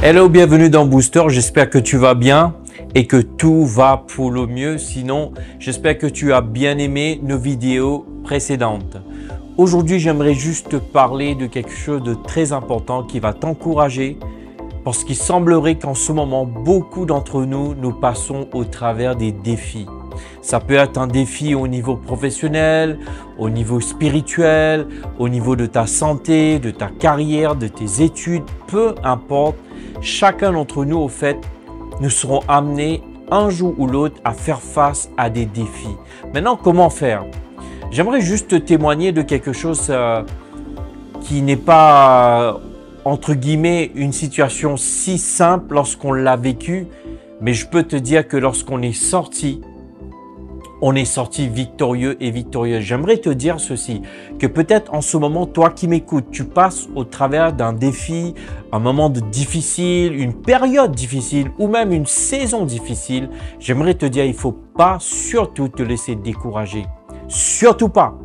Hello, bienvenue dans Booster, j'espère que tu vas bien et que tout va pour le mieux. Sinon, j'espère que tu as bien aimé nos vidéos précédentes. Aujourd'hui, j'aimerais juste te parler de quelque chose de très important qui va t'encourager parce qu'il semblerait qu'en ce moment, beaucoup d'entre nous passons au travers des défis. Ça peut être un défi au niveau professionnel, au niveau spirituel, au niveau de ta santé, de ta carrière, de tes études, peu importe. Chacun d'entre nous, au fait, nous serons amenés un jour ou l'autre à faire face à des défis. Maintenant, comment faire? J'aimerais juste te témoigner de quelque chose qui n'est pas, entre guillemets, une situation si simple lorsqu'on l'a vécu, mais je peux te dire que lorsqu'on est sorti victorieux et victorieuse. J'aimerais te dire ceci, que peut-être en ce moment, toi qui m'écoutes, tu passes au travers d'un défi, un moment difficile, une période difficile ou même une saison difficile. J'aimerais te dire, il ne faut pas surtout te laisser décourager. Surtout pas.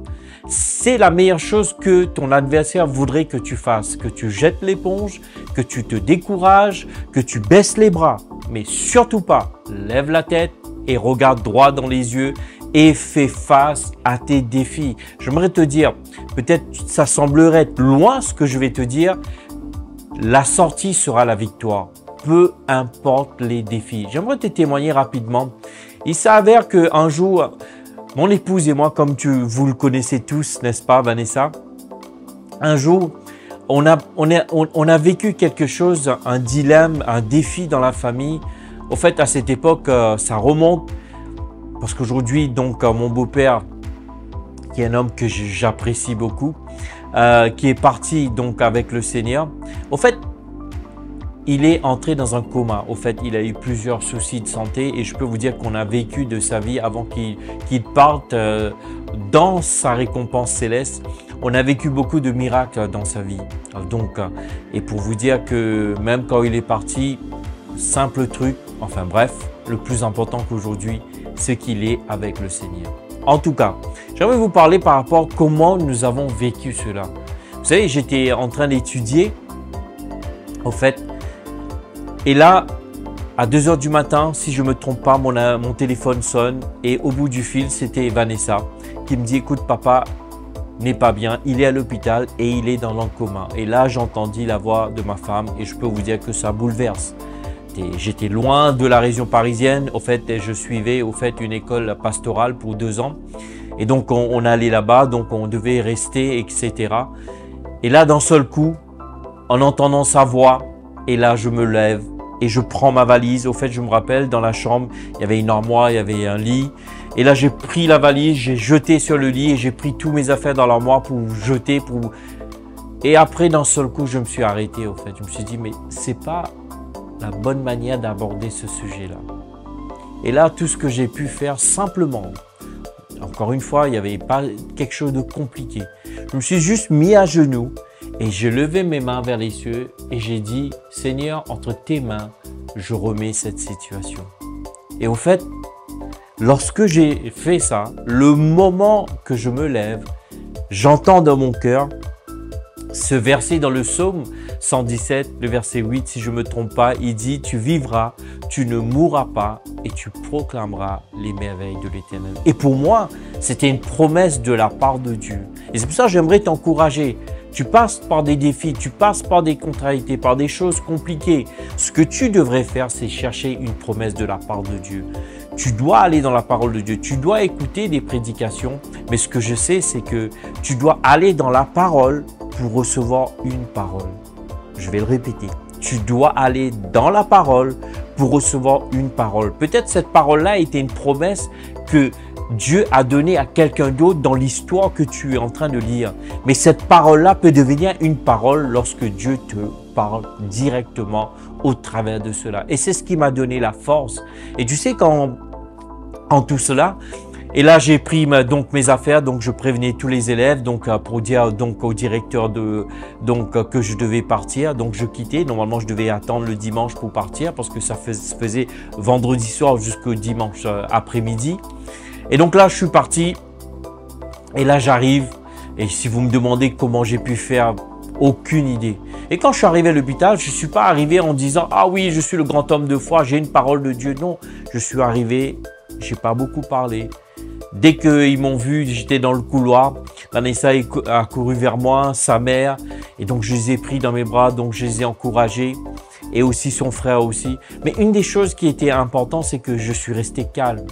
C'est la meilleure chose que ton adversaire voudrait que tu fasses, que tu jettes l'éponge, que tu te décourages, que tu baisses les bras. Mais surtout pas. Lève la tête et regarde droit dans les yeux et fais face à tes défis. J'aimerais te dire, peut-être ça semblerait être loin ce que je vais te dire, la sortie sera la victoire, peu importe les défis. J'aimerais te témoigner rapidement. Il s'avère qu'un jour, mon épouse et moi, comme vous le connaissez tous, n'est-ce pas Vanessa? Un jour, on a vécu quelque chose, un dilemme, un défi dans la famille. Au fait, à cette époque, ça remonte parce qu'aujourd'hui, donc, mon beau-père, qui est un homme que j'apprécie beaucoup, qui est parti donc avec le Seigneur, au fait, il est entré dans un coma. Au fait, il a eu plusieurs soucis de santé et je peux vous dire qu'on a vécu de sa vie avant qu'il parte dans sa récompense céleste. On a vécu beaucoup de miracles dans sa vie. Donc, et pour vous dire que même quand il est parti, simple truc, enfin bref, le plus important qu'aujourd'hui, c'est qu'il est avec le Seigneur. En tout cas, j'aimerais vous parler par rapport à comment nous avons vécu cela. Vous savez, j'étais en train d'étudier, au fait, et là, à 2 h du matin, si je ne me trompe pas, mon téléphone sonne et au bout du fil, c'était Vanessa qui me dit « Écoute, papa n'est pas bien, il est à l'hôpital et il est dans le coma. » Et là, j'entendis la voix de ma femme et je peux vous dire que ça bouleverse. J'étais loin de la région parisienne. Au fait, je suivais une école pastorale pour 2 ans. Et donc, on allait là-bas, donc on devait rester, etc. Et là, d'un seul coup, en entendant sa voix, et là, je me lève et je prends ma valise. Au fait, je me rappelle, dans la chambre, il y avait une armoire, il y avait un lit. Et là, j'ai pris la valise, j'ai jeté sur le lit et j'ai pris tous mes affaires dans l'armoire pour jeter. Et après, d'un seul coup, je me suis arrêté, au fait. Je me suis dit, mais c'est pas la bonne manière d'aborder ce sujet-là. Et là, tout ce que j'ai pu faire simplement, encore une fois, il n'y avait pas quelque chose de compliqué. Je me suis juste mis à genoux et j'ai levé mes mains vers les cieux et j'ai dit, Seigneur, entre tes mains, je remets cette situation. Et au fait, lorsque j'ai fait ça, le moment que je me lève, j'entends dans mon cœur ce verset dans le psaume 117, le verset 8, si je ne me trompe pas, il dit « Tu vivras, tu ne mourras pas et tu proclameras les merveilles de l'Éternel. » Et pour moi, c'était une promesse de la part de Dieu. Et c'est pour ça que j'aimerais t'encourager. Tu passes par des défis, tu passes par des contrariétés, par des choses compliquées. Ce que tu devrais faire, c'est chercher une promesse de la part de Dieu. Tu dois aller dans la parole de Dieu, tu dois écouter des prédications, mais ce que je sais, c'est que tu dois aller dans la parole pour recevoir une parole. Je vais le répéter. Tu dois aller dans la parole pour recevoir une parole. Peut-être cette parole-là était une promesse que Dieu a donnée à quelqu'un d'autre dans l'histoire que tu es en train de lire. Mais cette parole-là peut devenir une parole lorsque Dieu te parle directement au travers de cela. Et c'est ce qui m'a donné la force. Et tu sais, en tout cela, et là, j'ai pris donc mes affaires, donc je prévenais tous les élèves donc pour dire donc au directeur que je devais partir. Donc je quittais. Normalement, je devais attendre le dimanche pour partir parce que ça faisait vendredi soir jusqu'au dimanche après-midi. Et donc là, je suis parti. Et là, j'arrive. Et si vous me demandez comment j'ai pu faire, aucune idée. Et quand je suis arrivé à l'hôpital, je ne suis pas arrivé en disant « Ah oui, je suis le grand homme de foi, j'ai une parole de Dieu ». Non, je suis arrivé, je n'ai pas beaucoup parlé. Dès qu'ils m'ont vu, j'étais dans le couloir. Vanessa a couru vers moi, sa mère. Et donc, je les ai pris dans mes bras, donc je les ai encouragés. Et aussi son frère aussi. Mais une des choses qui était importante, c'est que je suis resté calme.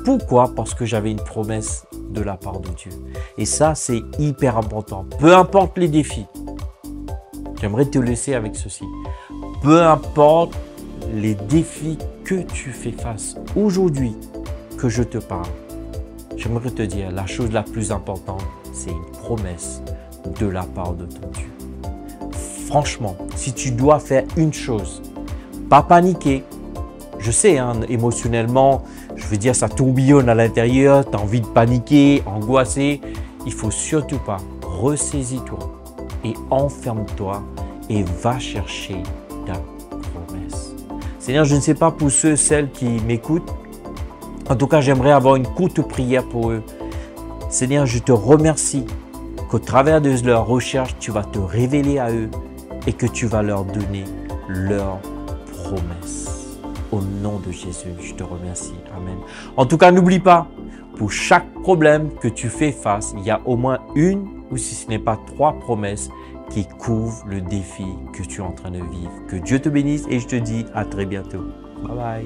Pourquoi? Parce que j'avais une promesse de la part de Dieu. Et ça, c'est hyper important. Peu importe les défis. J'aimerais te laisser avec ceci. Peu importe les défis que tu fais face aujourd'hui, que je te parle, j'aimerais te dire, la chose la plus importante, c'est une promesse de la part de ton Dieu. Franchement, si tu dois faire une chose, pas paniquer. Je sais, hein, émotionnellement, je veux dire, ça tourbillonne à l'intérieur, tu as envie de paniquer, angoisser. Il ne faut surtout pas. Ressaisis-toi et enferme-toi et va chercher ta promesse. Seigneur, je ne sais pas pour ceux, celles qui m'écoutent. En tout cas, j'aimerais avoir une courte prière pour eux. Seigneur, je te remercie qu'au travers de leur recherche, tu vas te révéler à eux et que tu vas leur donner leur promesse. Au nom de Jésus, je te remercie. Amen. En tout cas, n'oublie pas, pour chaque problème que tu fais face, il y a au moins une ou si ce n'est pas 3 promesses qui couvrent le défi que tu es en train de vivre. Que Dieu te bénisse et je te dis à très bientôt. Bye bye.